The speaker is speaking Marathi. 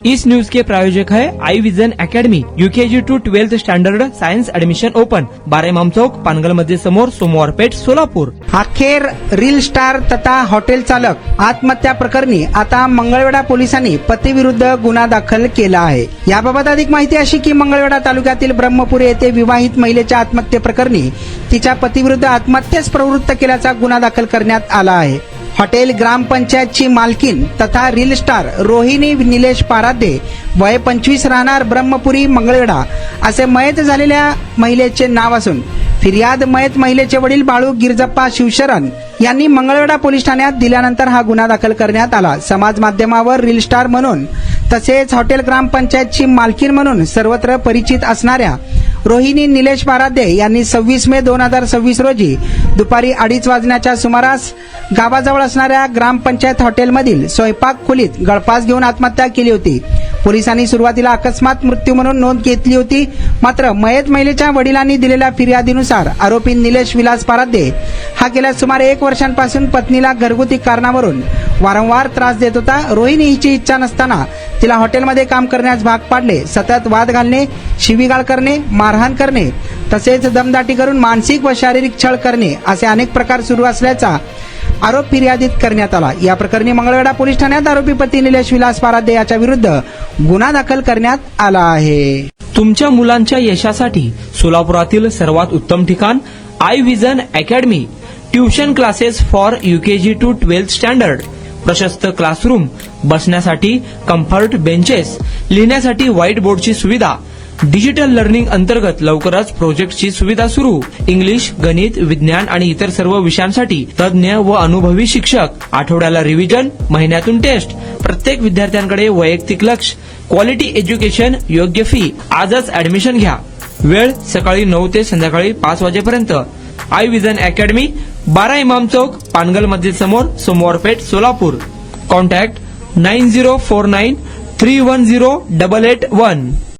इस न्यूज के प्रायोजक है I vision academy UKG to 12th standard science admission open 12 Imam Chowk Pangal मध्ये समोर सोमवार पेठ सोलापूर। अखेर रील स्टार तथा हॉटेल चालक आत्महत्या प्रकरणी आता मंगळवेढा पोलिसांनी पतीविरुद्ध गुन्हा दाखल केला आहे। याबाबत अधिक माहिती अशी की मंगळवेढा तालुक्यातील ब्रह्मपुरी येथे विवाहित महिलेच्या आत्महत्येप्रकरणी तिच्या पतीविरुद्ध आत्महत्येस प्रवृत्त केल्याचा गुन्हा दाखल करण्यात आला आहे। हॉटेल ग्रामपंचायतची मालकीन तथा रील स्टार रोहिणी निलेश पाराध्ये वय 25 राहणार ब्रह्मपुरी मंगळवेढा असे मयत झालेल्या महिलेचे नाव असून फिर्याद मयत महिलेचे वडील बाळू गिरजप्पा शिवशरण यांनी मंगळवेढा पोलीस ठाण्यात दिल्यानंतर हा गुन्हा दाखल करण्यात आला। समाज माध्यमावर रील स्टार म्हणून तसेच हॉटेल ग्रामपंचायतची मालकीन म्हणून सर्वत्र परिचित असणाऱ्या रोहिणी निलेश पाराध्ये यांनी 26 मे 2026 रोजी दुपारी 2:30 वाजण्याच्या सुमारास गावाजवळ असणाऱ्या ग्रामपंचायत हॉटेलमधील स्वयंपाक खोलीत गळफास घेऊन आत्महत्या केली होती। पोलिसांनी सुरुवातीला अकस्मात मृत्यू म्हणून नोंद घेतली होती, मात्र मयत महिलेच्या वडिलांनी दिलेल्या फिर्यादीनुसार आरोपी निलेश विलास पाराध्ये हा गेल्या सुमारे 1 वर्षांपासून पत्नीला घरगुती कारणावरून वारंवार त्रास देत होता। रोहिणी हिची इच्छा नसताना तिला हॉटेलमध्ये काम करण्यास भाग पाडले। सतत वाद घालणे, शिवीगाळ करणे, मारहाण करणे तसेच दमदाटी करून मानसिक व शारीरिक छळ करणे असे अनेक प्रकार सुरू असल्याचा आरोप फिर्यादीत करण्यात आला। या प्रकरणी मंगळवेढा पोलीस ठाण्यात आरोपी पती निलेश विलास पाराध्ये याच्या विरुद्ध गुन्हा दाखल करण्यात आला आहे। तुमच्या मुलांच्या यशासाठी सोलापुरातील सर्वात उत्तम ठिकाण I vision academy. Tuition classes for UKG to 12th standard, प्रशस्त क्लासरूम, बसण्यासाठी कम्फर्ट बेंचेस, लिहिण्यासाठी व्हाईट बोर्डची सुविधा, डिजिटल लर्निंग अंतर्गत लवकरच प्रोजेक्टची सुविधा सुरू। इंग्लिश, गणित, विज्ञान आणि इतर सर्व विषयांसाठी तज्ञ व अनुभवी शिक्षक, आठवड्याला रिव्हिजन, महिन्यातून टेस्ट, प्रत्येक विद्यार्थ्यांकडे वैयक्तिक लक्ष, क्वालिटी एज्युकेशन, योग्य फी। आजच ऍडमिशन घ्या। वेळ सकाळी 9 ते संध्याकाळी 5 वाजेपर्यंत। आई विजन अकॅडमी, 12 इमाम चौक, पानगल मस्जिद समोर, सोमवार पेठ, सोलापूर। कॉन्टॅक्ट 9049310881।